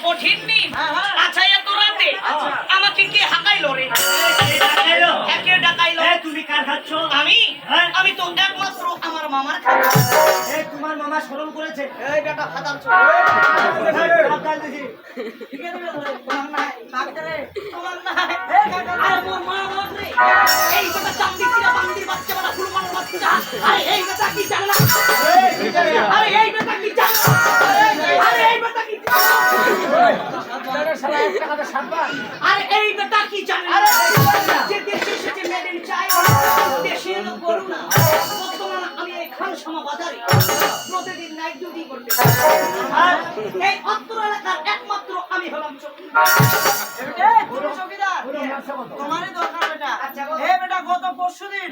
কঠিন দিন। আচ্ছা এত রাতে আমাকে কে হাঁকাইলো রে? কে ডাকাইলো? তুমি কার খাচ্ছ? আমি তো একমাত্র আমার মামার খাচ্ছি। তোমার মামা শরম করেছে? এই বেটা খাদাল ছোট তোমার নাই আরে মোর মা রে এই বেটা চামড়ি চিরা বান্দির বাচ্চা বড় ফুলমান বাচ্চা। আরে এই বেটা কি জানে না? আরে এই বেটা কি জানে? আরে এই বেটা কি জানে? আরে এই বেটা কি জানে? যে দেশে এসেছে মেড ইন চায়না, দেশে এলো করুণা। বর্তমানে আমি এই খানসামা বাজারে প্রতিদিন নাইট ডিউটি করতে এই অত্র এলাকার একমাত্র আমি হলাম চৌকিদার। তোমারই দরকার বেটা। এই বেটা গত পরশুদিন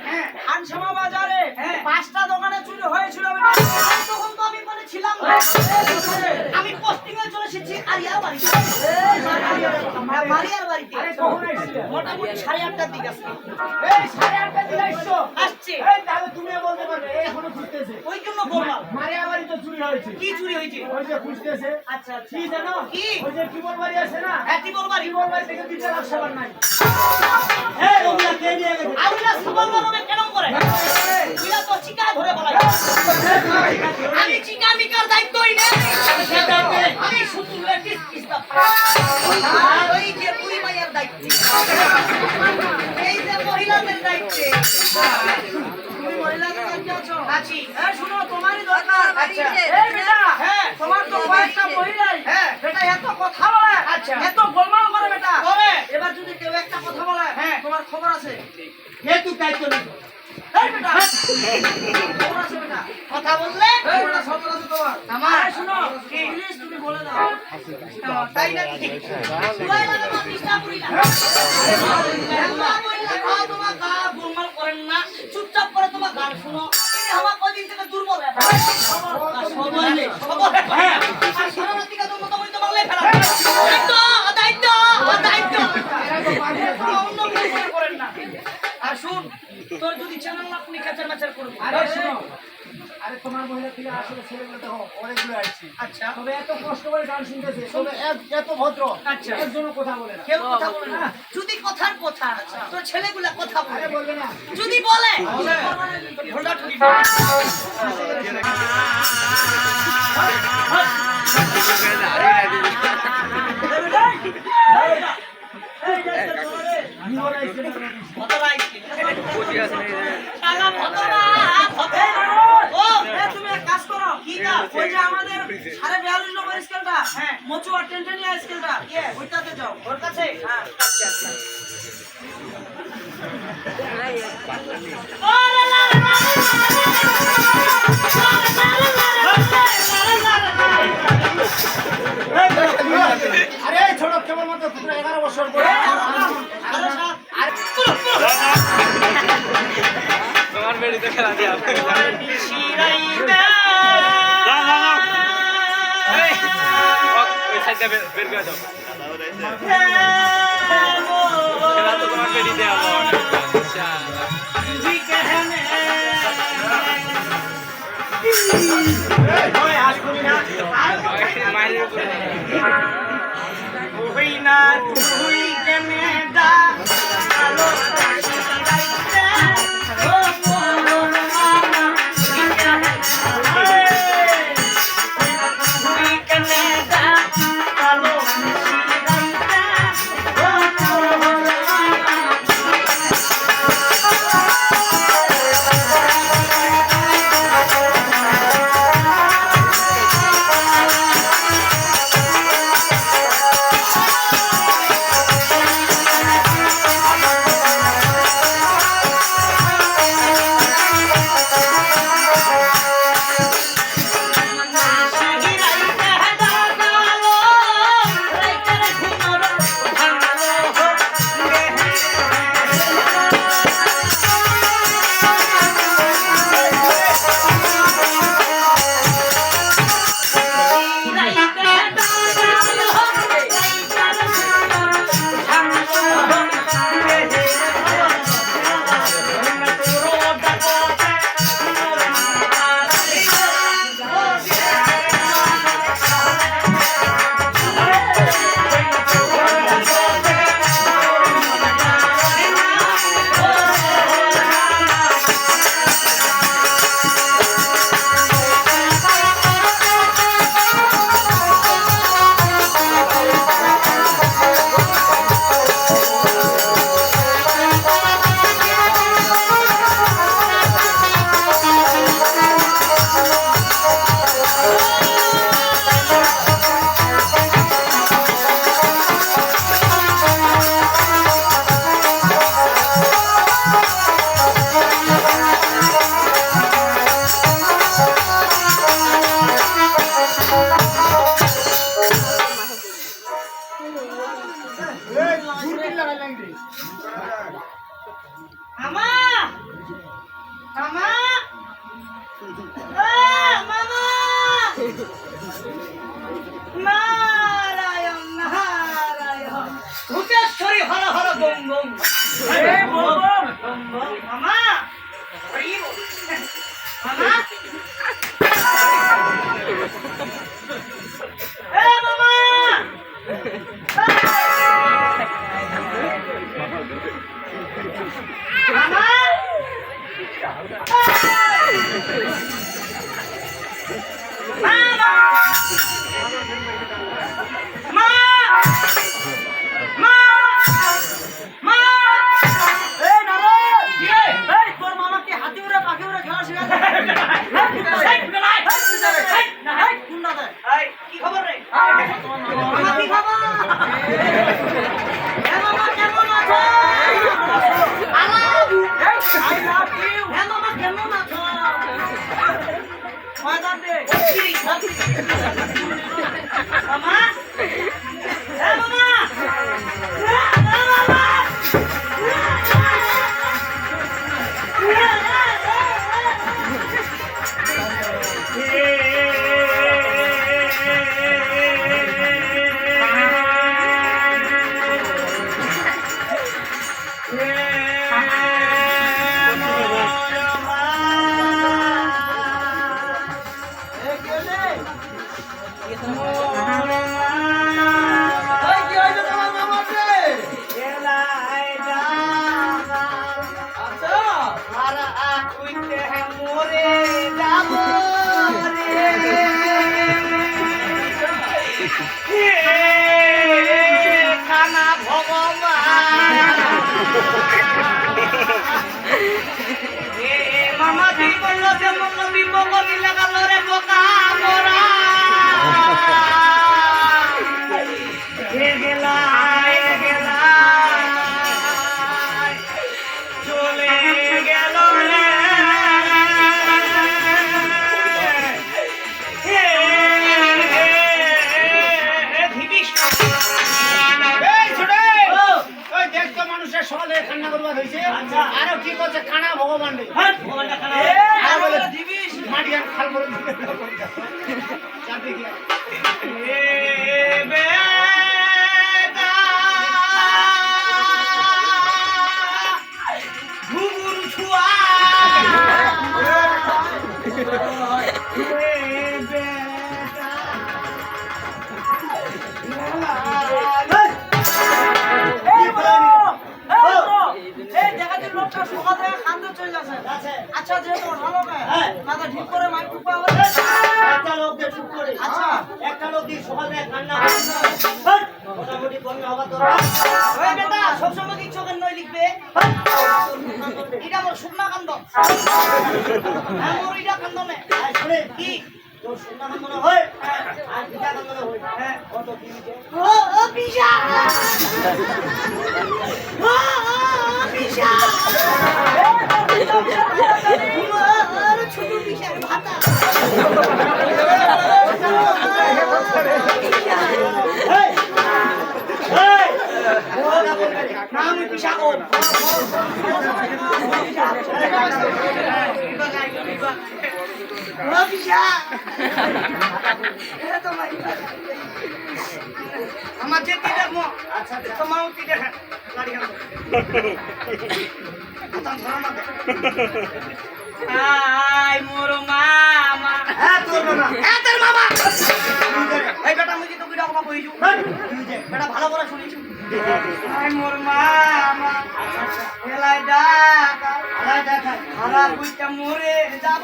খানসামা বাজারে 5টা দোকানে চুরি হয়েছিল বেটা। তখন তো আমি বলেছিলাম আমি পোস্টিং এ চলে এসেছি আরিয়ার বাড়িতে। আরিয়ার বাড়িতে মোটামুটি 8:30টার দিকে আসছে। এই 8:30টার দিকে আসছে। এই তাহলে তুমি বলতে পারবে এখনো খুঁজতেছে। ওই জন্য বললাম মারিয়া বাড়ি তো চুরি হয়েছে। কি চুরি হয়েছে? ওই যে খুঁজতেছে। আচ্ছা আচ্ছা কি জানো? কি? ওই যে টিবল বাড়ি আছে না? হ্যাঁ টিবল বাড়ি। টিবল বাড়ি থেকে 2টা লাখ সাবান নাই। এই ওগুলা কে নিয়ে গেছে? আগুলা সাবান মারবে কেন করে? এগুলা তো চিকা ধরে বলাই। আমি চিকা মিকার দায়িত্বই নেই। আমি শুধু লেডিস কিস্তা আর ওই যে পুরি মাইয়ার দায়িত্ব। এই যে মহিলাদের দায়িত্ব। তুমি মহিলাদের দায়িত্বে আছো? আছি। এই শুনো তোমারই দরকার। আচ্ছা। এই বেটা হ্যাঁ তোমার তো কয়েকটা মহিলাই হ্যাঁ বেটা এত কথা বলে, আচ্ছা। এত গোলমাল করে বেটা। করে। এবার যদি কেউ একটা কথা বলে হ্যাঁ। তোমার খবর আছে? কে তুই দায়িত্ব নিস? এই বেটা খবর আছে বেটা। কথা বললে এই বেটা খবর আছে তোমার? আমার এই শুনো প্লিজ তুমি বলে দাও। তাই নাকি? পুরাই লাগে না ডিস্টার্ব করি না। আল্লাহ বললে খাও তোমার গা গোলমাল করেন না। চুপচাপ করে তোমার গান শুনো। এই আমার কদিন থেকে দুর্বল হয়ে পড়ে। খবর নেই। খবর হ্যাঁ। আর সারা রাত থেকে তো মোটামুটি তো মারলে ফেলা। দায়িত্ব অন্য কিছু করেন না। আর শুন তোর যদি চ্যানেল না আপনি খেচার মেচার করবি। আরে শুনো, আরে তোমার মহিলা থেকে আসলে ছেলেগুলো দেখো অনেকগুলো আসছে। আচ্ছা তবে এত কষ্ট করে গান শুনতেছে, তবে এত ভদ্র, আচ্ছা। একজনও কথা বলে না। কেউ কথা বলে না। যদি কথার কথা তোর ছেলেগুলা কথা বলে আরে বলবে না। যদি বলে ঢোলা ঠুকি তুমি এক কাজ করো, ওই যে আমাদের 42.5 নম্বর স্কেলটা, মচুয়া টেনটেনিয়া স্কেলটা, ওইটাতে যাও। ওর কাছে হ্যাঁ। আচ্ছা আচ্ছা আরে ছোট কেবল মাত্র 11 বছর বয়স। তোমার বেড়িতে খেলা দিয়া ওই সাইডটা বের করে দাও। খেলা তো তোমার বেড়িতে মায়ের উপরে ওই না তুই কেনে দা আলো শিরাইতে ও মোর মামা তুই কেনে দা আলো শিরাইতে ও মোর মামা মামা মামা নারায়ণ নারায়ণ ভূতেশ্বরী হর হর বম বম মামা হরি বল। মামা মামা মামা তোর মামাকে হাতি উড়ে পাখি উড়ে খেলা শেখাচ্ছে কি খবর রে মামা কি খবর মামা কেমন আছো মামা কেমন আছো মামা মামা তুই বললো যে মল্লবী বগলি লাগালো রে বোকা মোরা চলে গেল রে মানুষের সকালে ঠান্ডা করবার হয়েছে আরো কি করছে খানা ভগবান নেই মাটি আর খাল করে ঘুঘুর ছুয়া আচ্ছা যেহেতু ভালো মাথা ঠিক করে মাইক টুকু একটা লোক দিয়ে চুপ করে আচ্ছা একটা লোক দিয়ে সকালে কান্না মোটামুটি বন্যা হবার দরকার ওই বেটা সবসময় কি চোখের নই লিখবে এটা আমার শুকনা কান্দ আমার এটা কান্দ নেই শুনে কি তোর শুকনা কান্দ হয় আর পিঠা কান্দ হয় কত কি ও পিসা ও পিসা ছোট পিসার ভাতা আমি পিসা কোন পিসা আমার যেতে দেখবো আচ্ছা তোমার কি দেখেন গাড়ি আই মোর মামা হ্যাঁ তোর মামা তোর মামা এই বেটা মুজি তো কিডা কথা কইছু বেটা ভালো করে শুনিছ আই মোর মামা এলাই ডাকা আলাই দেখা হারা বুইটা মরে যাব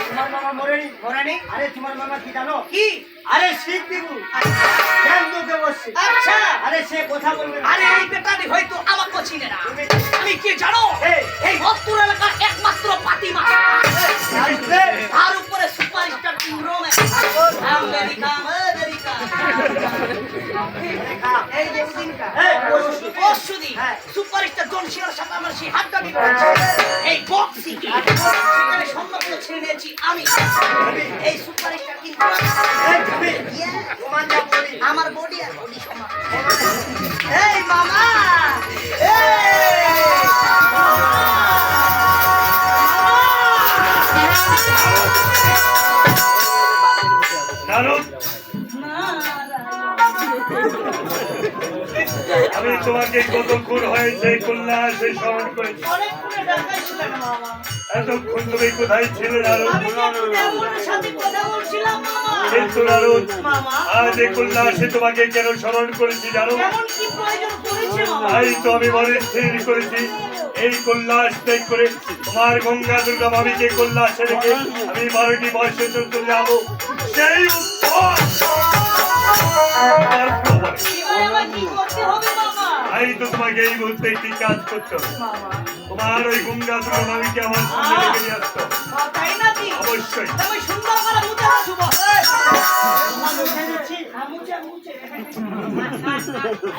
তোমার মামা মরেনি মরেনি আরে তোমার মামা কি জানো কি আরে শিখ দিবু কেন তোকে বসছে আচ্ছা আরে সে কথা বলবে না। আরে এই বেটাটি হয়তো আমাকে চিনে না আমি কি জানো এই ভক্তুর এলাকার একমাত্র পাতি মাছ তার উপরে সুপারস্টার ইউরোমে আমেরিকা এই যে দিনটা পরশুদিন সুপারস্টার জন সিনার সাথে আমার সেই হাতটা দিল এই বক্সিং সেখানে সম্মানগুলো ছেড়ে নিয়েছি আমি এই সুপারস্টার কিন্তু আমার বডি আর বডি সমান এই মামা এই আমি তোমাকে কতক্ষণ হয়েছে কল্যাণে স্মরণ করেছি। অনেকক্ষণে ডাকাইছিলেন মামা। এতক্ষণ তুমি কোথায় ছিলে নারদ? আমি কিন্তু দেবরের সাথে কথা বলছিলাম মামা। কিন্তু নারদ, মামা আজ এই কল্যাণে তোমাকে কেন স্মরণ করেছি জানো? কেমন কি প্রয়োজন করেছে মামা? তাই তো আমি মনে স্থির করেছি এই কল্যাণ ত্যাগ করে তোমার গঙ্গা দুর্গা মামিকে কল্যাণে রেখে আমি 12টি বর্ষে চলে যাবো সেই উত্তর। এবারে আমার কি করতে হবে মামা? তাই তো তোমাকে এই মুহূর্তে একটি কাজ করতে হবে। মামা তোমার ওই গঙ্গা দুর্গা মামিকে আমার সঙ্গে রেখে নিয়ে আসতে হবে। তাই নাকি? অবশ্যই। তবে সুন্দর করে মুছে আসবো। মামা মুছে দিচ্ছি। মুছে মুছে।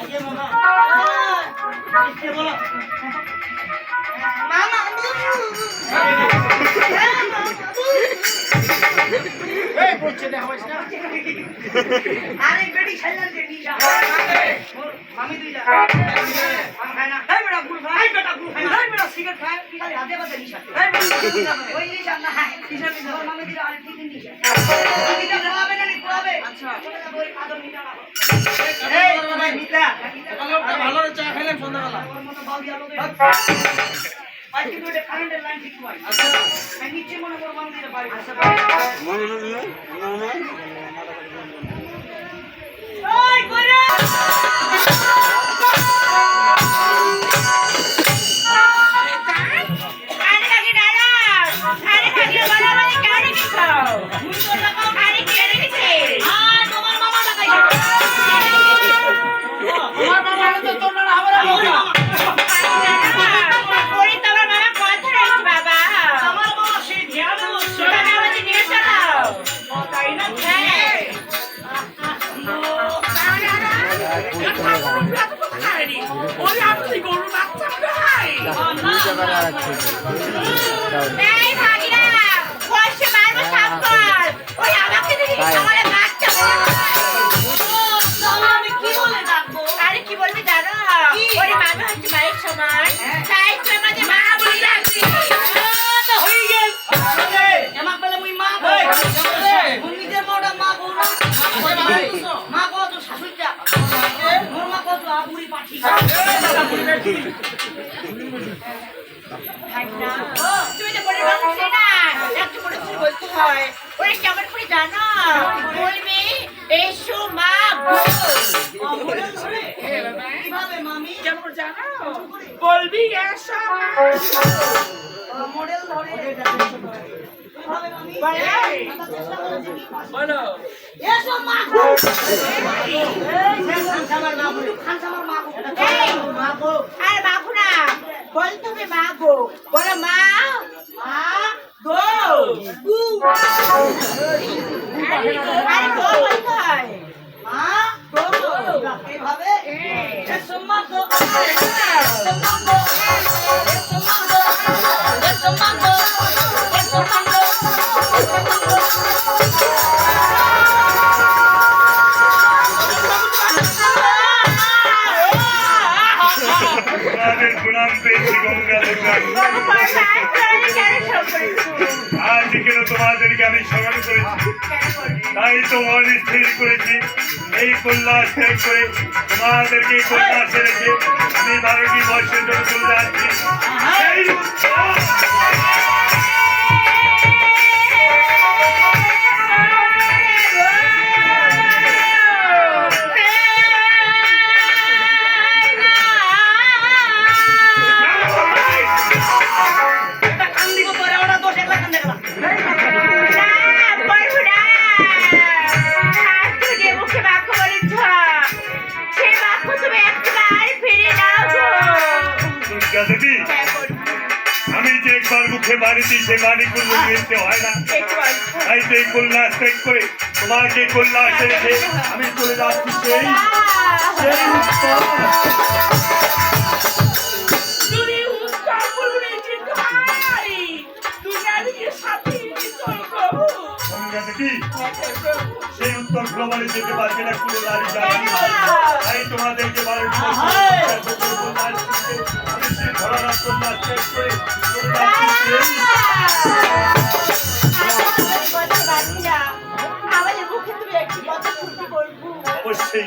আগে মামা। এসে বলো। মামা এই বলছে না হইছ না আরে বেটি ছাইলান দে নিশা মামি দুইটা মামা খায় না এই বেটা গুল খায় এই বেটা গুল খায় না এই বেটা সিগারেট খায় কি খালি হাতে বাদে নিশা এই বেটা ওই নিশা না নিশা নিশা মামি দিরা আরে ঠিক নিশা মামি দিরা খাবে না নি খাবে আচ্ছা চলে যাব ওই আদর নিটা না এই ভাই নিতা ভালো চা খেলাম সন্ধ্যাবেলা ওর মতো বাল দিয়া লোকে আজকে তো এটা কারেন্টের লাইন ঠিক হয় আচ্ছা আমি নিচে মনে করব মামি দিরা বাড়ি আচ্ছা ওই করে তুমি তো বলে রাখছে না একটু করে বলতে হয় ওরে কেমন করে জানো বলবি এসো মা কিভাবে মামি কেমন জানো বলবি এসো মডেল ধরে কিভাবে মামি বলো এসো মা এই খানসামার মা খানসামার মা এই মাগো আরে মাগো না বল তুমি মাগো বলো মা মা গো গু আরে গো বলতে হয় মা গো কিভাবে এসো মা গো এসো মা গো এসো মা গো এসো মা গো এসো মা গো প্রণাম পেয়েছি গঙ্গা দুর্গা। আজ কেন তোমাদেরকে আমি স্মরণ করেছি? তাই তো মনে স্থির করেছি এই কল্যাণ ত্যাগ করে তোমাদেরকে কল্যাণে রেখে আমি 12টি বর্ষের জন্য চলে যাচ্ছি সেই উত্তর। দেবী আমি যে একবার মুখে বাড়িতে সে বাড়ি করলে নিতে হয় না। তাই তো এই কল্যাণ ত্যাগ করে তোমাকে কল্যাণে রেখে আমি চলে যাচ্ছি সেই উত্তর। সেই উত্তর গ্লোবালে যেতে পারবে না কোনো নারী জাতি। তাই তোমাদেরকে বাড়ির ধরার কন্যা ত্যাগ করে চলে যাচ্ছি অবশ্যই।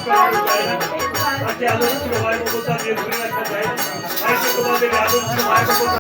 করা যায় না তাকে আদর্শ মায়ের মমতা দিয়ে ধরে রাখা যায় না হয়তো তোমাদের আদর্শ মায়ের মমতা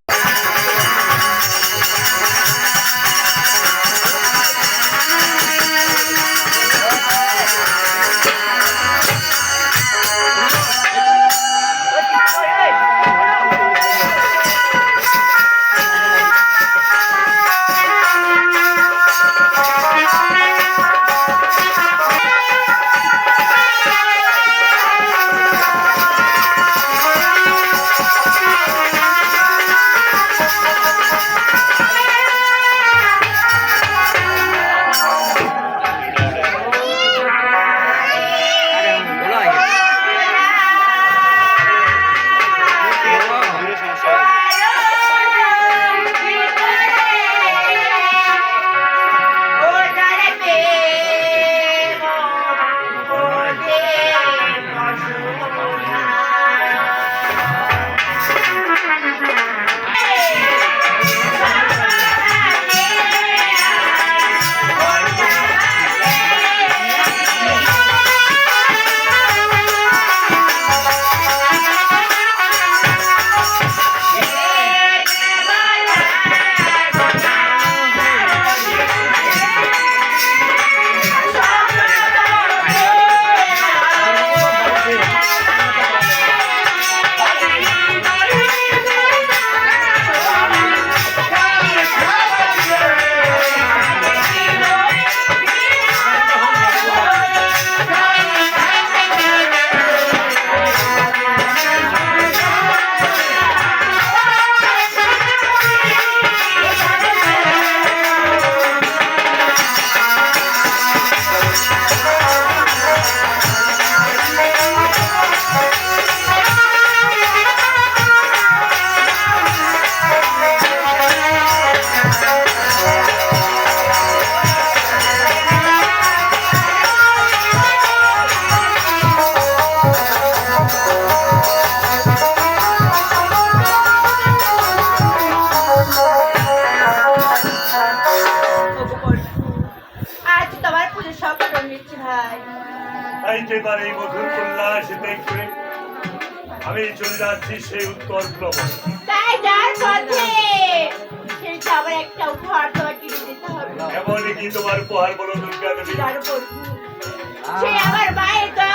আজ তোমার পুজো সকাল নিচ্ছি ভাই তাইতে পারে এই মধুর উল্লাস দেখবে আমি চলে যাচ্ছি সেই উত্তর প্রবল তাই যার পথে সেই আবার একটা উপহার তোমাকে দিতে হবে এমন কি তোমার উপহার বলো দুর্গা দেবী যার প্রভু সে আমার মায়ের গা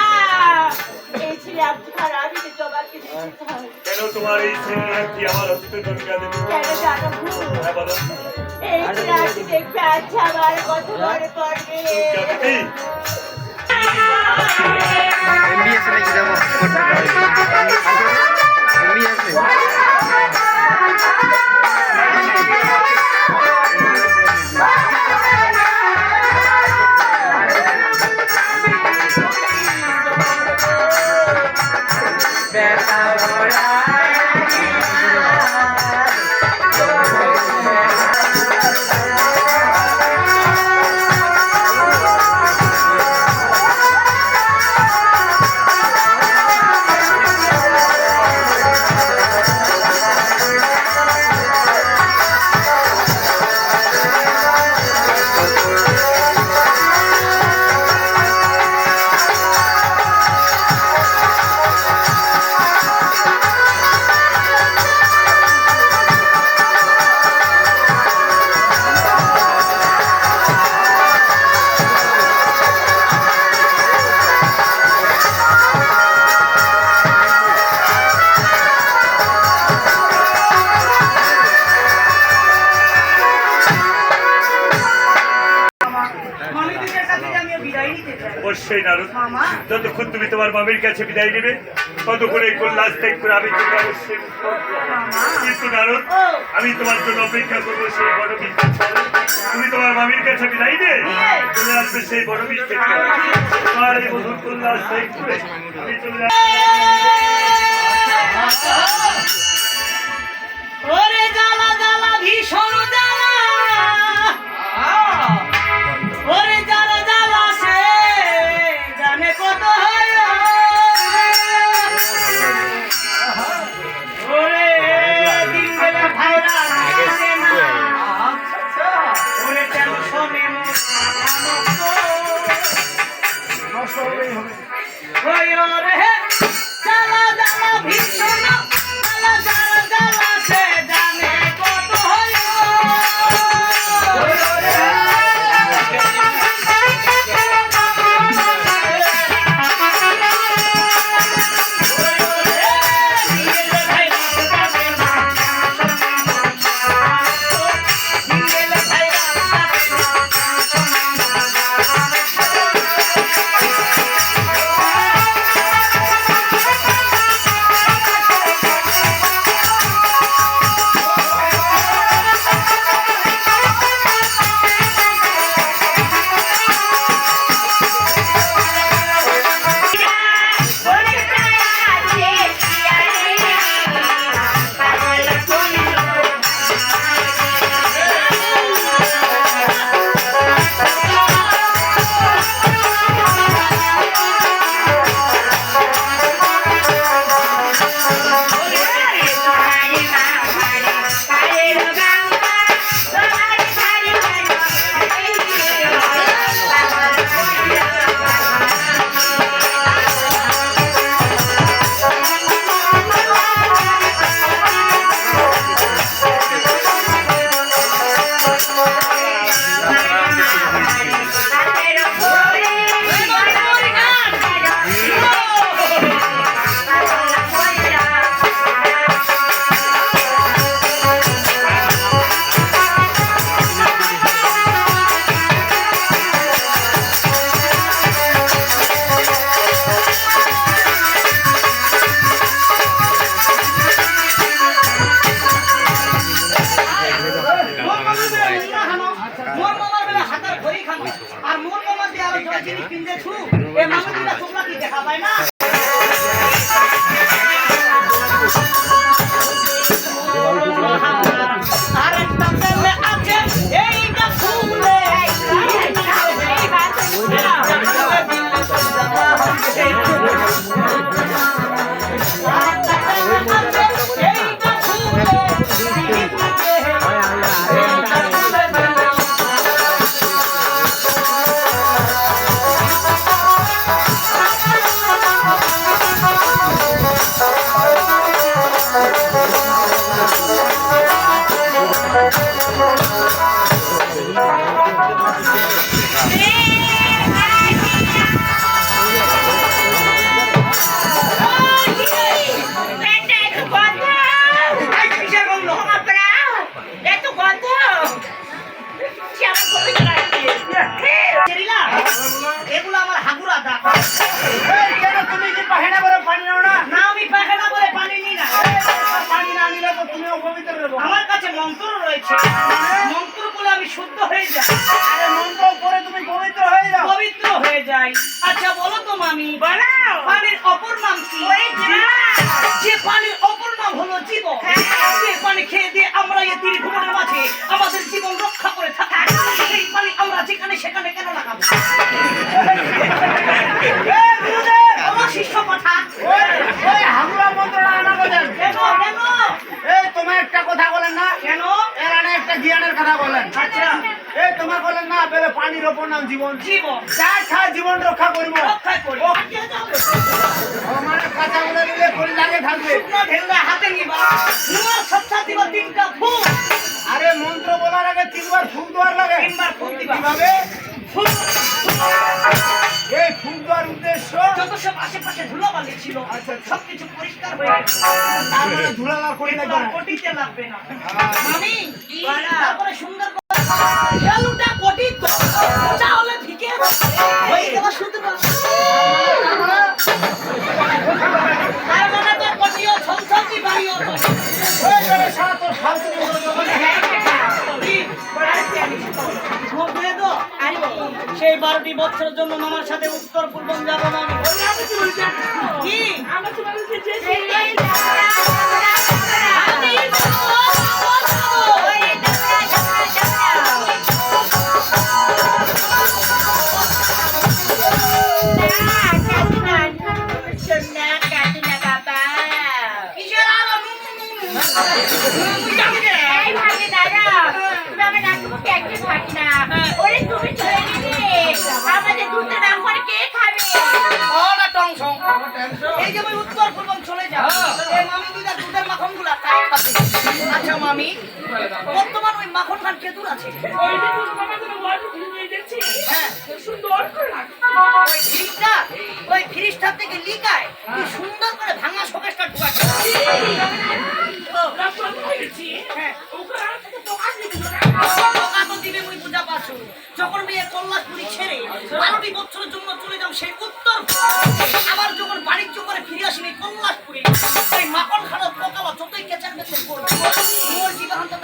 এই ছিল আপনি আমি যে তোমাকে দিতে হবে কেন তোমার এই ছেলে কি আমার হস্তে দুর্গা দেবী কেন জানো হ্যাঁ বলো এই রাতে দেখবে আচ্ছা আমার কত মনে পড়বে দুর্গা দেবী এমবিএস নাকি যাবো এমবিএস অবশ্যই নারদ যতক্ষণ তুমি তোমার মামির কাছে বিদায় নেবে ততক্ষণ এই কল্যাণ ত্যাগ করে আমি তোমার অবশ্যই কিন্তু নারদ আমি তোমার জন্য অপেক্ষা করবো সেই বড় বীজ তুমি তোমার মামির কাছে বিদায় নিয়ে চলে আসবে সেই বড় বীজ তোমার এই মধুর কল্যাণ ত্যাগ করে আমি চলে ওরে জ্বালা জ্বালা ভীষণ জ্বালা ওরে জ্বালা জ্বালা সে জানে কত হয় ওরে দিন বেলা ভাইরা আসে না ওরে টেনশনে নষ্ট হবেই হবে ওই রে জ্বালা জ্বালা ভীষণ জ্বালা জ্বালা জ্বালা সে জানে কত হয় মোর মামার বেলা হাতার ঘড়ি খানো আর মোর মামা দিয়ে আরো জয় জিনিস কিনতেছু এ মামা দিলা তোমরা কি দেখা পায় না আর একটা পেলে আছে এইটা ফুলে এগুলো আমার হাগুরা দা কেন তুমি কি পাহেনা করে পানি নাও না? না আমি পায়খানা করে পানি নিই না পানি না নিলে তো তুমিও পবিত্র হবে। আমার কাছে মন্ত্র রয়েছে মন্ত্র বলে আমি শুদ্ধ হয়ে যাই আরে মন্ত্র পরে তুমি পবিত্র হয়ে যাও। পবিত্র হয়ে যাই আচ্ছা বলো তো মামি পানির অপর নাম কি যে পানির অপর নাম হলো জীবন যে পানি খেয়ে দিয়ে আমরা এই ত্রিভুবনের মাঝে আমাদের জীবন রক্ষা করে থাকি সেই পানি আমরা যেখানে সেখানে কেন লাগাবো আমার শিষ্য কথা ওই হাগুরা মন্ত্রটা আনা বলেন। কেন কেন এই তোমার একটা কথা বলেন না, কেন এর আনে একটা জ্ঞানের কথা বলেন। আচ্ছা এই তোমার বলেন না বেলে পানির ওপর নাম জীবন, জীবন যা খা জীবন রক্ষা করবো। রক্ষা করি আমার কাঁচা বলে নিলে করি লাগে থাকবে। শুকনো ঢেলে হাতে নিবা তোমার সচ্ছা দিবা তিনটা ফুল আরে মন্ত্র বলার আগে তিনবার ফুক দেওয়ার লাগে। তিনবার ফুল দিবা কিভাবে? ফুল এই ফুক দেওয়ার উদ্দেশ্য যত সব আশেপাশে ধুলোবালি ছিল সবকিছু পরিষ্কার হয়ে গেছে তার মানে ধুলালা করি না এগুলো আর কোটিতে লাগবে না মামি তারপরে সুন্দর করে খেলুটা কোটি তো চাহলে ঠিকই আছে হয়ে গেল সুতরা তার মানে তো কোটিও ছলছলতি বাড়িও তো ওই করে সারা তোর ফালতু সেই 12টি বছরের জন্য মামার সাথে উত্তর পূর্বন যাবো মামি কি কিসের আলো আমাদের দুধ না করে কে খাবে ওরা টং সং মাখন খান কেতুর আছে। ওই যে তোর বাবা কোনো ওয়াটার ফিল্ম নিয়ে দেখছি হ্যাঁ সুন্দর করে লাগছে ওই ফ্রিজটা থেকে লিকায় কি সুন্দর করে ভাঙা শোকেসটা ঢুকাচ্ছে। হ্যাঁ টাকা তো দিবে মুই বুঝা পাচ্ছো। যখন মেয়ে কল্যাণপুরি ছেড়ে 12টি বছরের জন্য চলে যাও সেই উত্তর, আবার যখন বাণিজ্য করে ফিরে আসি এই কল্যাণপুরে সেই মাখন খানার পোকালা যতই কেচার বেচে করবে মোর জীবন তো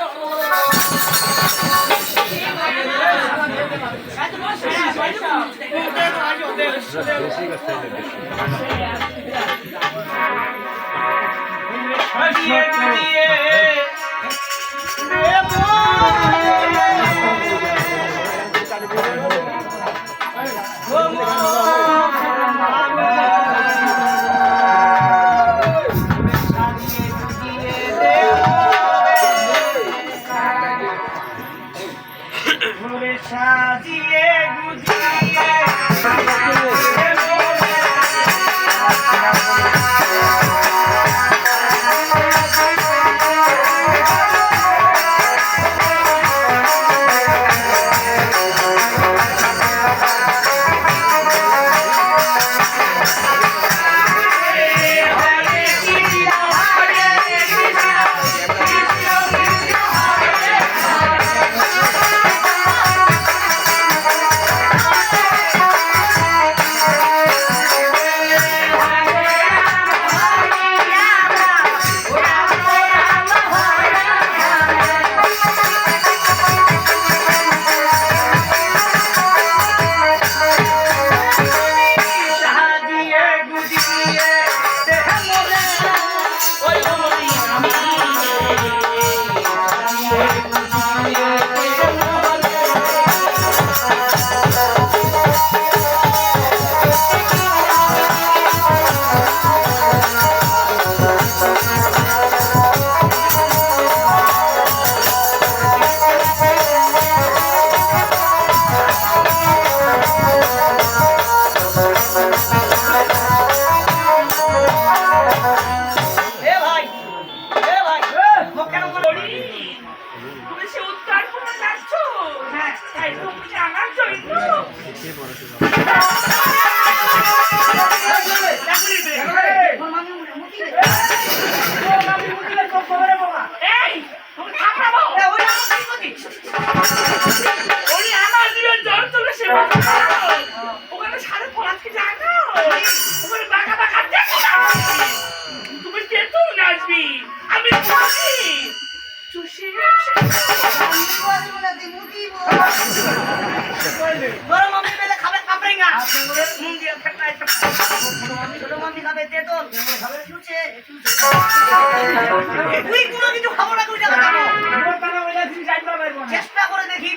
চেষ্টা করে দেখি,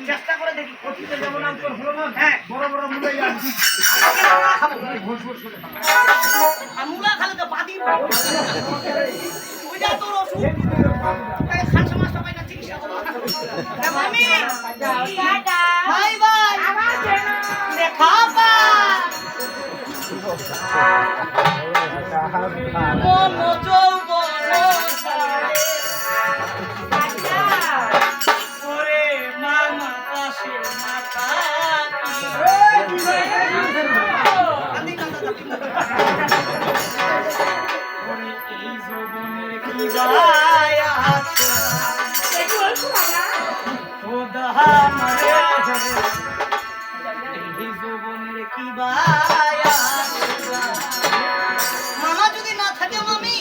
চেষ্টা করে দেখি। হ্যাঁ মুলা খালে তো বাদি ওইটা তোর ওষুধ খাসা মাছ সবাই না চিকিৎসা করবো। মামি বাই বাই দেখা পা মন যৌবন ওরে মামা পাশে মাথা মামা যদি না থাকে মামি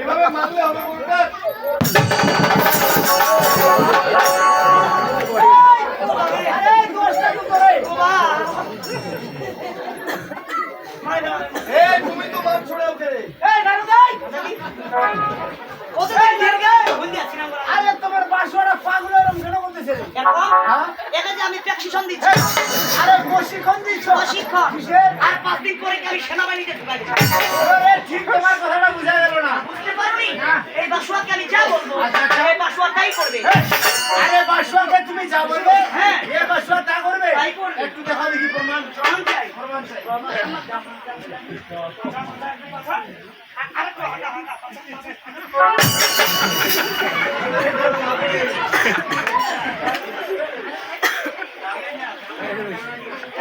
এভাবে মারলে হবে কোনটা? আরে দোষটা তো করে। এই তুমি তো মার ছড়ে ওকে। এই নানু ভাই। ওদের নির্গে বন্ধি আছি না আমরা। আরে তোমার বাসুয়াটা পাগল এরকম কেন করতেছে? দেখো হ্যাঁ? এটা যে আমি প্রেসক্রিপশন দিচ্ছি আরে প্রশিক্ষণ দিচ্ছ? প্রশিক্ষণ। কিসের? আর 5 দিন পরে কি আমি সেনাবাহিনীতে ঢুকাই দেব। আরে ঠিক তোমার কথাটা বোঝা গেল না। বুঝতে পারোনি? না। এই বাসুয়াকে আমি যা বলবো আচ্ছা, আচ্ছা। এই বাসুয়া তাই করবে। আরে বাসুয়াকে তুমি যা বলবে হ্যাঁ। এ বাসুয়া তা করবে। তাই করবে। একটু দেখা দেখি প্রমাণ। প্রমাণ চাই। প্রমাণ চাই।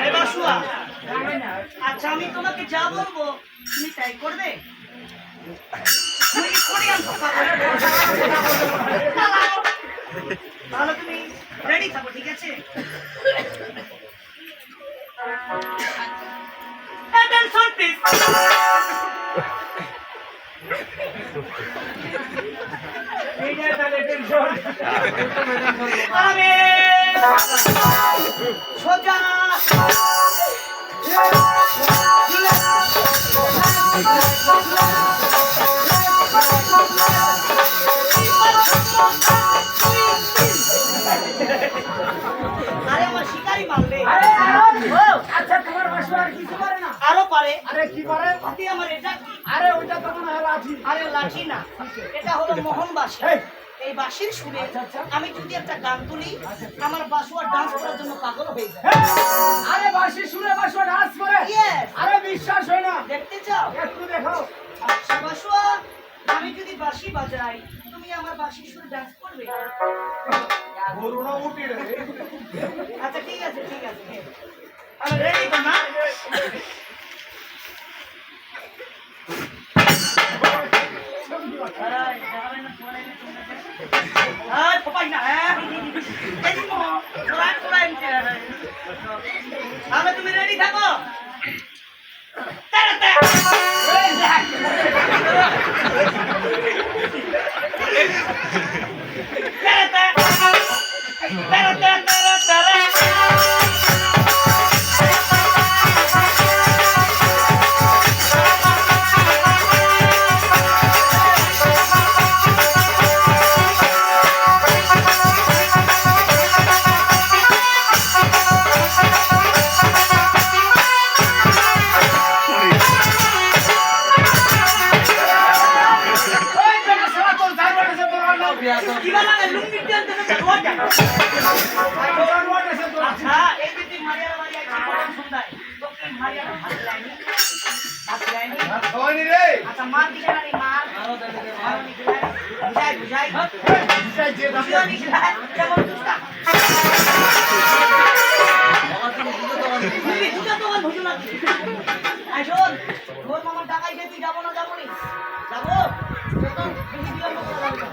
এই বাসুয়া আচ্ছা আমি তোমাকে যা বলবো তুমি তাই করবে। তুমি কি কোরিয়ান ভাষা বলবে? তাহলে তুমি রেডি থাকো, ঠিক আছে? Attention please. এইটা তাহলে টেনশন। আমি সোজা আরে আমার শিকারি মারবে। আরে আচ্ছা তোমার বাসুয়া আর কিছু পারে না? আরো পারে। আরে কি পারে? আপনি আমার এটা কি? আরে ওইটা তো মনে হয় লাঠি। আরে লাঠি না, এটা হলো মোহনবাসী। এই। এই বাঁশির সুরে আচ্ছা, আচ্ছা। আমি যদি একটা গান তুলি আমার বাসুয়া ডান্স করার জন্য পাগল হয়ে যায়। আরে বাঁশি শুনে বাসুয়া ডান্স করে? Yes. আরে বিশ্বাস হয় না। দেখতে চাও? একটু দেখো। আচ্ছা বাসুয়া, আমি যদি বাঁশি বাজাই তুমি আমার বাঁশির সুরে ডান্স করবে? গরুড়া উঠি রে। আচ্ছা ঠিক আছে ঠিক আছে। আমি রেডি তো না? তুমি রেডি থাকো। কিভাবে লুঙ্গি টেন দেবে রোজ আচ্ছা এই যে মারিয়ার বাড়ি আছে কোন সুন্দর তো কি মারিয়ার ভাত লাইনি হয়নি রে। আচ্ছা মার দিকে না রে মার বুঝাই বুঝাই যে বুঝাই কেমন দুষ্টা দুটো দোকান ঘোষণা কি? আয় শোন, তোর মামার টাকাই খেয়ে তুই যাবো না যাবো নি? যাবো? তো বেশি বিলম্ব করা যাবে না।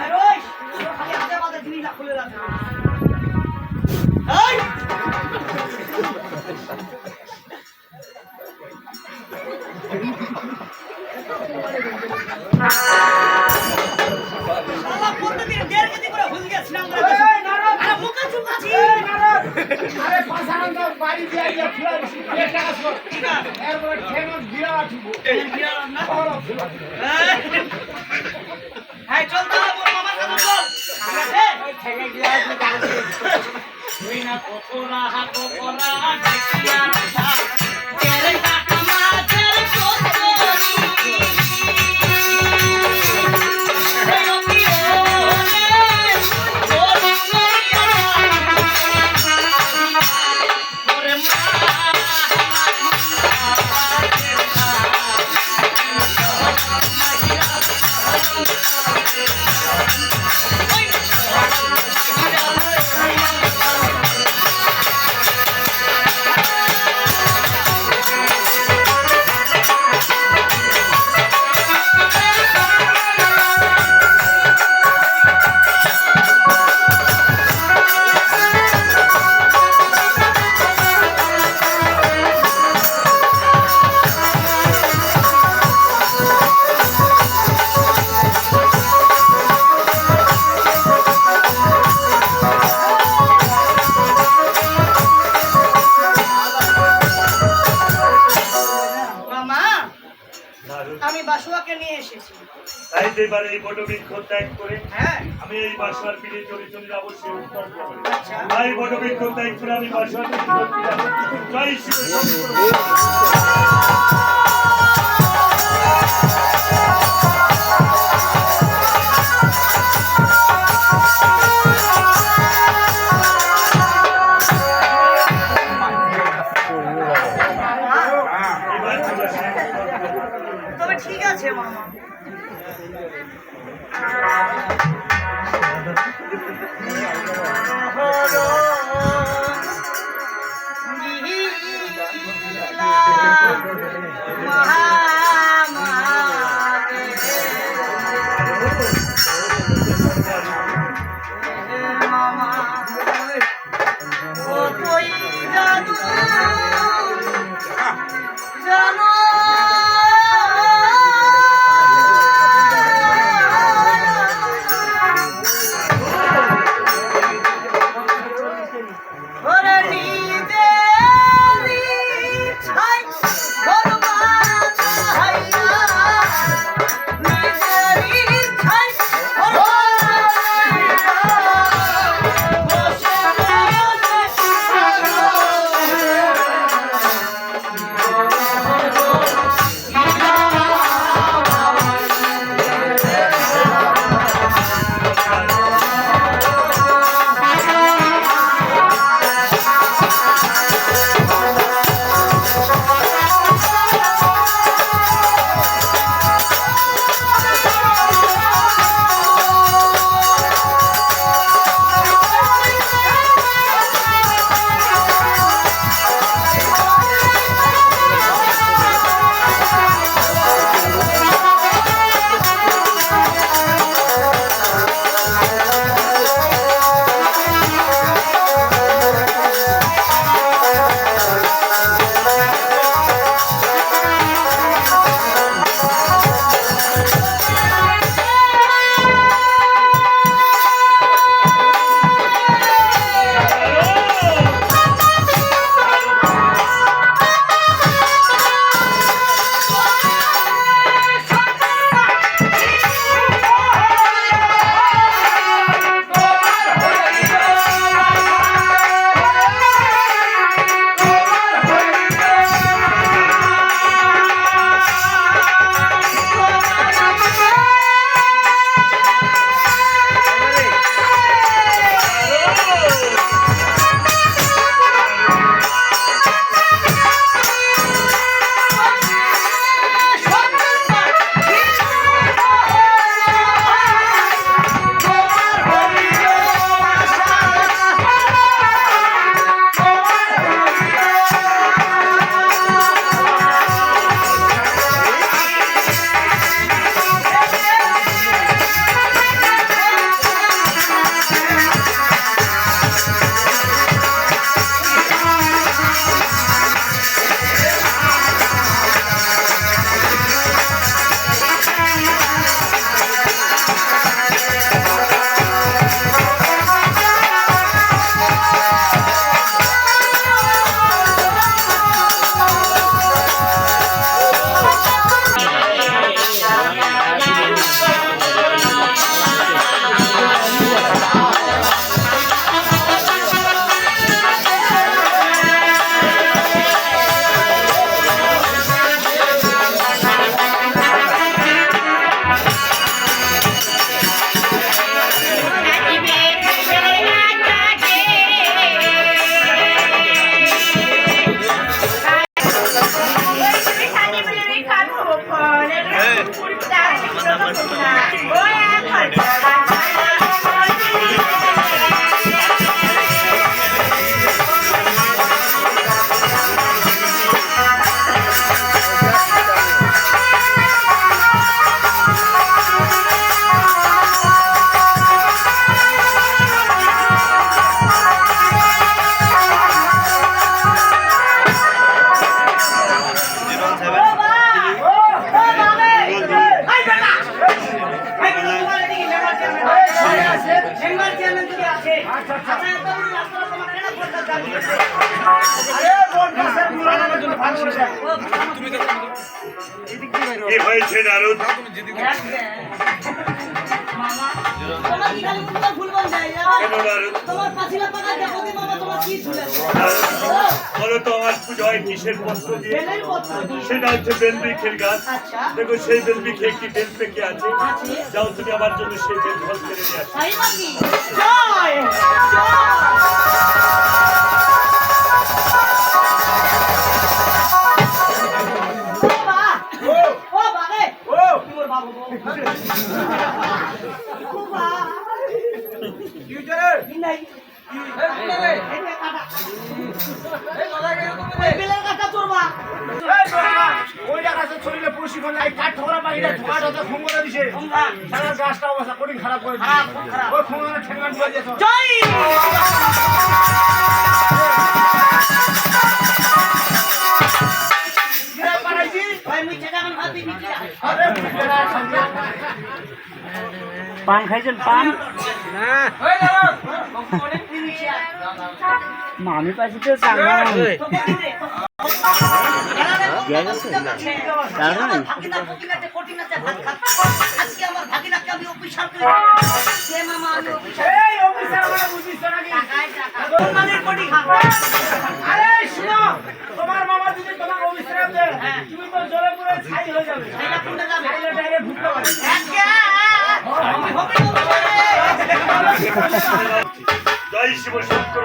এই রইস, তোর খালি হাতে পাতে জিনিসটা খুলে রাখ। এই! শালা প্রত্যেকদিন 1.5 কেজি করে হুল গেছিলাম রে। আরে মুখে চুকাছি। আরে পাশান দাও বাড়ি দিয়ে আইয়া ফুলা এক টাকা সর ঠিক আছে। এরপরে ঠেঙো গিয়া আঠিব এই বিয়ার না। এই চল তো মোর মামার কাছে চল। ঠিক আছে? ঠেঙে গিয়া আঠিব তুই না কতরা হাকো করা দেখিয়া রাখা তেরে কাটা মাছের চচ্চড়ি এই অপিওরে ওরে মা মামা আমি বাসুয়াকে নিয়ে এসেছি। তাই তো এবার এই বটবৃক্ষ ত্যাগ করে হ্যাঁ আমি এই বাসার পিঠে চলে চলে যাবো সে উত্তর গ্রামে। আচ্ছা তাই বটবৃক্ষ ত্যাগ করে আমি বাসার পিঠে চলে যাবো। জয় শিব শম্কর। এবার চলে আসি উত্তর গ্রামে। তবে ঠিক আছে মামা। Oh আচ্ছা আচ্ছা আচ্ছা, এত বড় রাস্তা তোমার কেন পড়তে যাবি? আরে বোন গাছের মুড়ানোর জন্য ভালো করে দেখ কি হয়েছে নারদ? মামা, তোমার কি খালি মুখটা ভুল বল যায়? কেন নারদ? তোমার পাছিলা পাকা দেখো দি মামা, তোমার কি ঝুলে? বলো তো আমার পুজো হয় কিসের পত্র দিয়ে? বেলের পত্র দিয়ে। সেটা হচ্ছে বেলবৃক্ষের গাছ। আচ্ছা। দেখো সেই বেলবৃক্ষে একটি বেল পেকে আছে। আছে। যাও তুমি আমার জন্য সেই বেল ফল কেড়ে নিয়ে আসো। তাই নাকি? জয়! জয়! ও বা! ও বা রে! ও কি ওর বাবু গো? ও বা! কি হইছে রে কি নাই? এই যে কাটা। ওই বেলের কাটা চোরবা। এই বাবা ওই গাছের শরীরে প্রশিক্ষণ নাই কাঠ ঠোকরা পাইলে ঠোকা ঠোকা খুন করে দিছে তোমরা সারা গাছটা অবস্থা কঠিন খারাপ করে খারাপ, দিছে খুব খারাপ। ওই খুন ঠেকান করে দিয়েছ জয়! কিরা পারাইছি ভাই মুই ছেড়ে এখন ভাবি বিকিরা। আরে বিকেরা সঙ্গে পান খাইছেন পান আমি পাইছি তো চাঙ্গা এই অফিসার আমরা বুঝিস নাকি আরে শুনো তোমার মামা যদি তোমার অফিসারে দেয় তুমি তো জলে পুরো ছাই হয়ে যাবে ছাইলে ডাইরেক্ট ঢুকতে পারবে জয় শিব শঙ্কর।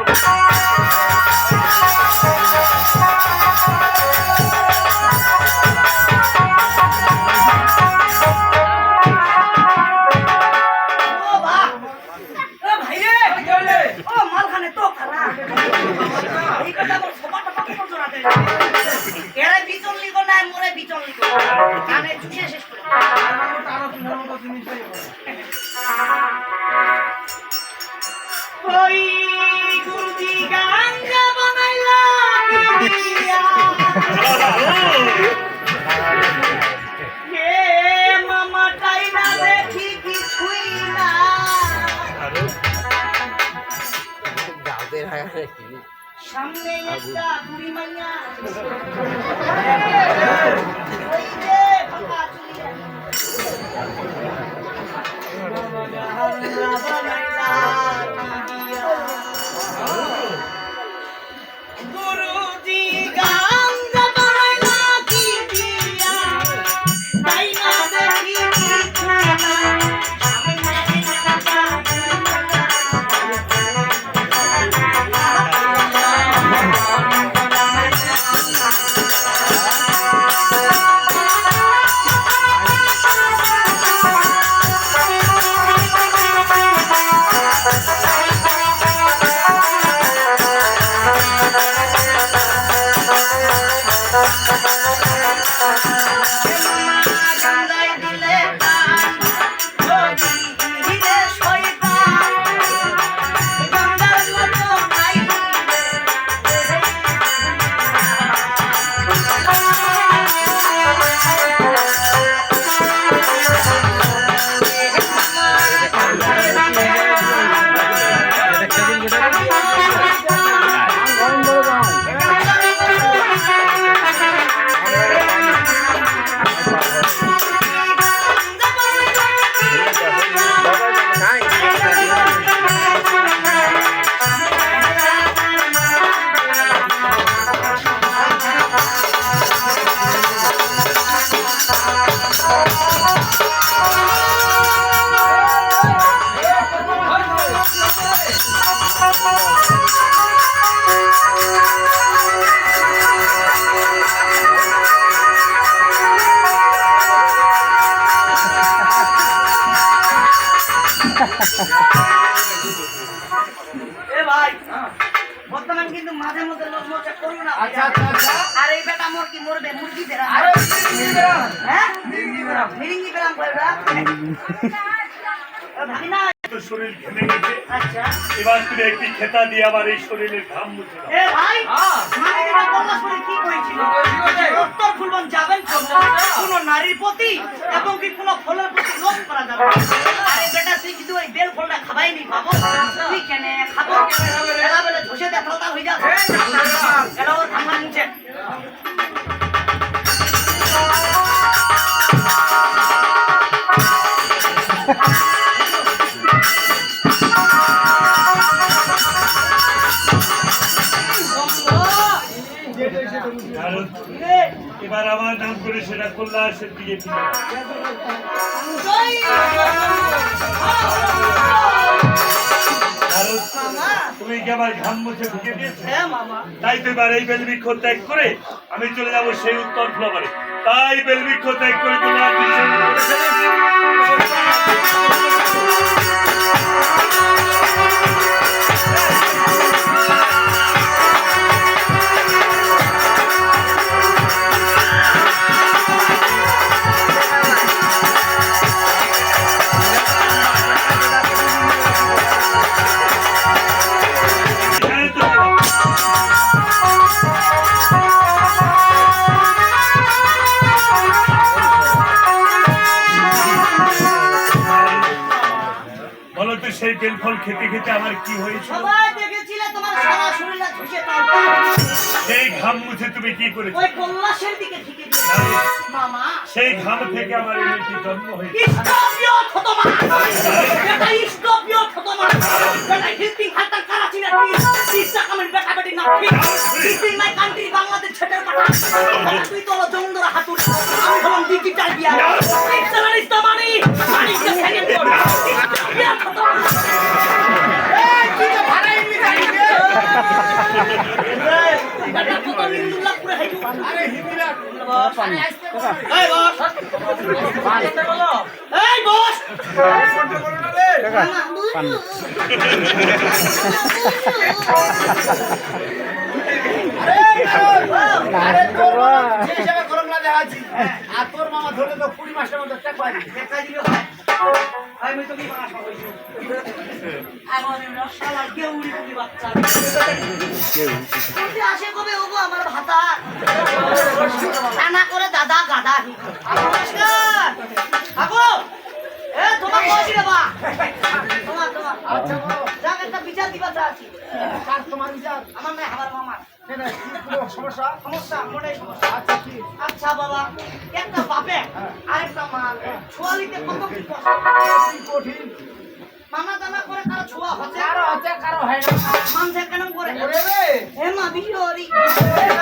ওই গুরুজি গাঞ্জা বানাইলা হে মামা তাই না দেখি কিছুই না সামনে একটা বুড়ি মাইয়া ওই যে ফাঁকা চুলিয়া গুরুজি গাঞ্জা বানাইলা কি দিয়া তাই না দেখি কিছু না সামনে একটা গান্ধাই দিলে কান যদি হিরে শয়তান গঙ্গার মতো নাই এ ভাই বর্তমান কিন্তু মাঝে মধ্যে লোক মোচা করো না আচ্ছা আচ্ছা আচ্ছা আর এই বেটা মোর কি মরবে মুরগি বেরা আরে মিরিঙ্গি বেরাম হ্যাঁ মিরিঙ্গি বেরাম মিরিঙ্গি বেরাম কইরা ভাগি না শরীর ঘেমে গেছে। আচ্ছা এবার তুমি একটি খেতা দিয়ে আমার এই শরীরের ঘাম মুছে দাও। এ ভাই মানে এটা বললা শুনে কি কইছিল উত্তর ফুলবন যাবেন কোন নারীর প্রতি এবং কি কোন ফলের প্রতি লোভ করা যাবে না। আরে বেটা তুই কিন্তু ওই বেল ফলটা খাবাই নি বাবু তুই কেন খাবো এলা বলে ধসে দে ফলটা হয়ে যাবে এলা ওর ধামা মুছে কারণ এবার আমার নাম করে সেটা কল্যাণের দিকে ফিরে কারণ তুমি কি আমার ঘাম মুছে ঢুকে দিয়েছো? হ্যাঁ মামা তাই তো এবার এই বেলবৃক্ষ ত্যাগ করে আমি চলে যাবো সেই উত্তর ফ্লোরে। তাই বেলবৃক্ষ ত্যাগ করে তোমার বলো তো সেই বেল ফল খেতে খেতে আমার কি হয়েছিল? সবাই দেখেছিলে তোমার সারা শরীরটা ধসে তাও সেই ঘাম মুছে তুমি কি করেছো? ওই কল্লাশের দিকে ঠিকে দিয়েছে মামা সেই ঘাম থেকে আমার এই মেয়েটির জন্ম হয়েছে। স্টপিও খতমা বেটা স্টপিও খতমা বেটা হিস্টিং হাতা করাচি না তিস্তা কমেন্ট বেটা বেটি না হিস্টিং মাই কান্ট্রি বাংলাদেশ ছেটের পাঠা তুই তো জঙ্গরা হাতুর আমি হলাম ডিজিটাল বিয়া এক্সেলেন্ট ইস্তামানি মানি কে সেকেন্ড কোড স্টপিও খতমা এই কি যে ভাড়াই নি যাইবে বেটা কত নিন্দুল্লাহ পুরো হাইজু আরে হিমিরা পানি এই বস এই বস আরে তোর যে হিসাবে গরম লাগে আছি আর তোর মামা ধরে তো 20 মাসের মধ্যে টাকা পাই দেখা দিও আমি তো কি বানা সবাইছো আমার রসালা গেউড়ি পুরি বাচ্চা তুই আসে কবে ওগো আমার ভাতা টানা করে দাদা গাদা নমস্কার আগো এ তোমার কইছি রে বা তোমার আচ্ছা বলো যাক একটা বিচার দিবা চাচ্ছি কার তোমার বিচার আমার না আমার মামা কেন কি কোনো সমস্যা সমস্যা মোটাই সমস্যা আচ্ছা কি আচ্ছা বাবা একটা বাপে আরেকটা মা ছোয়ালিতে কত কি কষ্ট কি কঠিন মানা দানা করে কারো ছোয়া হচ্ছে কারো আছে কারো হয় না মানছে কেন করে ওরে রে হে মা বিশরি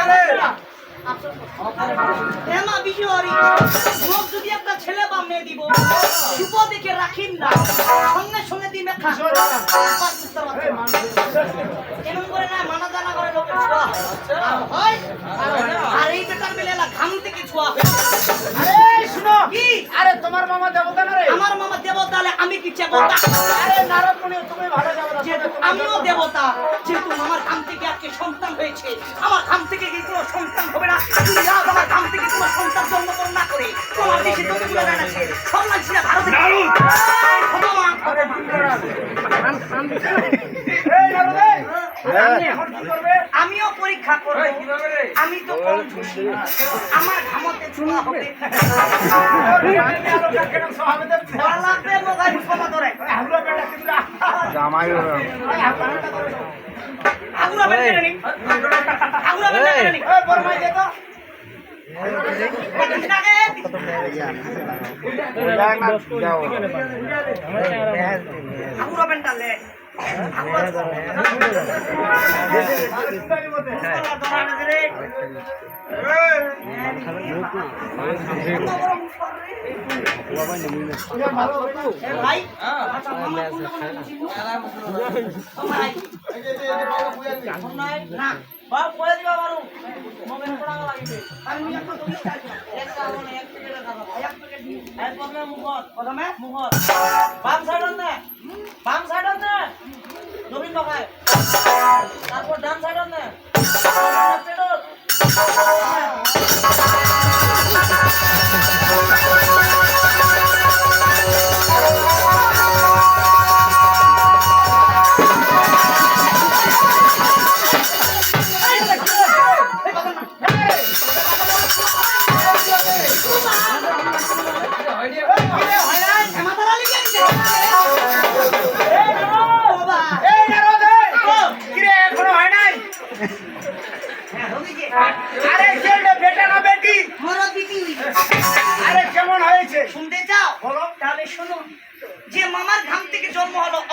আরে হে মা বিশরি লোক যদি একটা ছেলে বা মেয়ে দিব শুভ দেখে রাখিন না সঙ্গে সঙ্গে দিবে খা এমন করে না মানা দানা করে লোকের ছোয়া হয় আর এই বেটার বেলা ঘাম থেকে ছোয়া আরে শুনো কি আরে তোমার মামা দেবতা না রে আমার মামা দেবতা আমি কি চেবতা আরে নারদ মুনি তুমি ভালো যাবে না যেহেতু আমিও দেবতা যেহেতু আমার ঘাম থেকে আজকে সন্তান হয়েছে আমার ঘাম থেকে কি কোনো সন্তান হবে না তুমি আজ আমার ঘাম থেকে কোনো সন্তান জন্মগ্রহণ না করে তোমার দেশে তুমি তুলে জানাচ্ছে সব লাগছে না ভারতে ভগবান এই নারদ আপনি এখন কি করবে আমিও পরীক্ষা করব আমি তো কম খুশি আমার ঘামতে ছোঁয়া হবে আলোটা কেন সহাবেদের ভালো লাগবে মোবাইল ক্ষমা ধরে আমরা বেটা কিন্তু জামাই আগুরা বের করে নি আগুরা বের করে নি এই বরমাই দে তো আগুরা বেন্টালে ভাই না বাপ কয়ে দিবা বারু মগের পড়া লাগিবে আমি একটা তুমি একটা মানে এক প্যাকেট খাবো এক প্যাকেট দিন এক প্রথমে মুখত প্রথমে মুখত বাম সাইড নে নবীন বাবাই তারপর ডান সাইড নে পেটর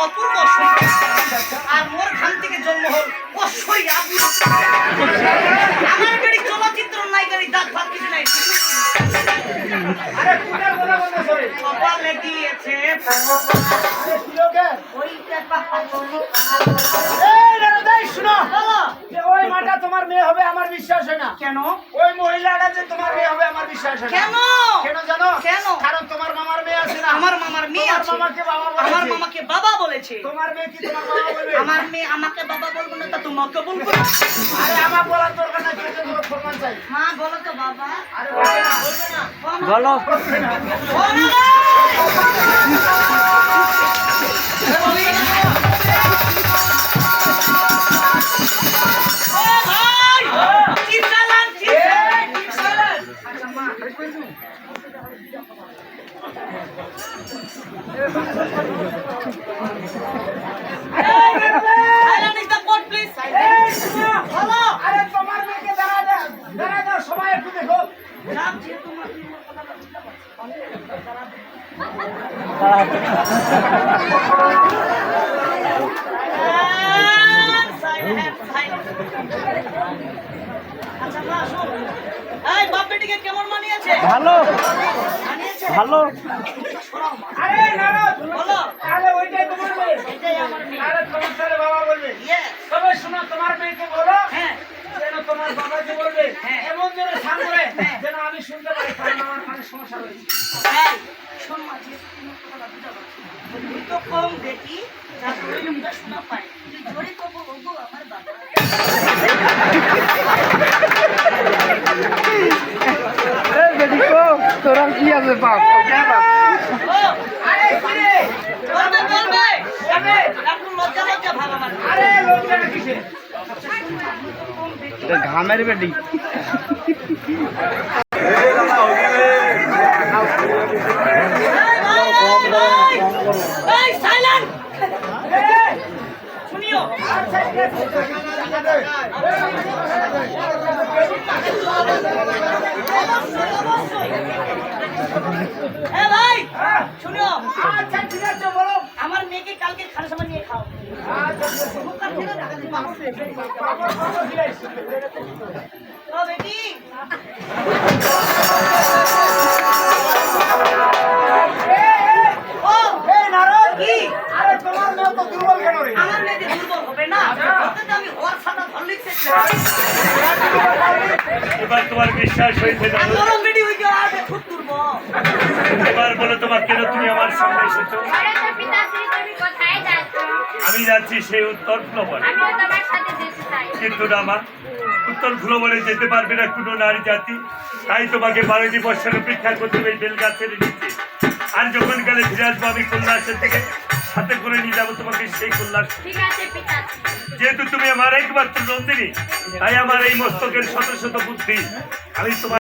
অপূর্ব সুন্দর। আর মোর ঘাম থেকে জন্ম হল অশ্বই আপনি। আমার বেড়ি চলচ্চিত্র নায়িকারই দাঁত ভাত কিছু নাই। আরে কুটার কথা বন্ধ করে কপালে দিয়েছে আরে শিলোকে ওইটা পাপা এই দাদাই শুনো বলো। যে ওই মাটা তোমার মেয়ে হবে আমার বিশ্বাস হয় না। কেন ওই মহিলাটা যে তোমার মেয়ে হবে আমার বিশ্বাস হয় না। কেন কেন জানো? কেন? কারণ তোমার মামার মেয়ে আছে না। আমার মামার মেয়ে আছে। তোমার মামাকে বাবা বলেছে। আমার মামাকে বাবা বলেছে। তোমার মেয়ে কি তোমার বাবা বলবে? আমার মেয়ে আমাকে বাবা বলবো না তা তোমাকে বলবো। আরে আমার বলার দরকার নাই, তুমি তোমার ফরমান চাই। মা বলো তো বাবা। আরে বলবে না, বলবে না। বলো বলো না। ও ভাই চিৎকার চিৎকার। আচ্ছা মা Silent is the court, please. এই শুনো, বলো। আরে তোমার মেয়েকে দাঁড়া দাও, দাঁড়া দাও, সবাই একটু দেখো। নাম যেহেতু তোমার কথাটা বুঝতে পারছি। Silent, silent. আচ্ছা মা শোন। এই বাপ বেটিকে কেমন মানিয়েছে? ভালো মানিয়েছে? ভালো শোনাও মা। আরে নারদ, বলো। আরে ওইটাই তোমার মেয়ে। এটাই আমার মেয়ে। আরে তোমার সাথে বাবা বলবে। Yes. তবে শোনো, তোমার মেয়েকে বলো হ্যাঁ। যেন তোমার বাবা যে বলবে হ্যাঁ। এমন জোরে সামনে হ্যাঁ। যেন আমি শুনতে পারি, কারণ আমার কানে সমস্যা রয়েছে। এই, শোন মা, যেহেতু তুমি কথাটা বুঝতে পারছো। তুই তো কম দেখি, যাতে ওই লোকটা শোনা পায়। তুই জোরে কবো, ওগো আমার বাবা। এই বেটি কো তোরা কি আছে বাপ কে বাপ ও, আরে কি রে? বলবে, বলবে। যাবে? একটু লজ্জা লজ্জা ভাব আমার। আরে লোকটা কিসে? এটা ঘামের বেটি এই, silent! শুনিও। অবশ্যই, অবশ্যই। এ ভাই, শুনিও। আচ্ছা ঠিক আছে, বলো। আমার মেয়েকে কালকে খানা সময় নিয়ে খাও। মুখটা ফেলে রাখা দিই, বাবা। ও বেটি। ও, এই নারদ, কি? আরে তোমার মেয়ে তো দুর্বল কেন রে? আমার মেয়েকে দুর্বল হবে না। ওকে তো আমি ওর সাথে ধরলেই শেষ। এবার তোমার বিশ্বাস হয়েছে না? আমারও বেটি হয়ে যাওয়া আছে, খুব দুর্বল। এবার বলো তোমার কেন তুমি আমার সামনে এসেছো? আরে তো পিতাশ্রী, তুমি কোথায় যাচ্ছ? আমি যাচ্ছি সেই উত্তর ফ্লোবনে। আমিও তোমার সাথে যেতে চাই। কিন্তু না মা, উত্তর ফ্লোবনে যেতে পারবে না কোনো নারী জাতি। তাই তোমাকে 12টি বছর অপেক্ষা করতে হবে এই বেলগাছের নিচে। আর যখন গেলে ফিরে আসবো আমি কল্যাসের থেকে সাথে করে নিয়ে যাবো তোমাকে সেই কল্যাস। ঠিক আছে পিতাশ্রী। যেহেতু তুমি আমার একমাত্র নন্দিনী, তাই আমার এই মস্তকের শত শত বুদ্ধি আমি তোমার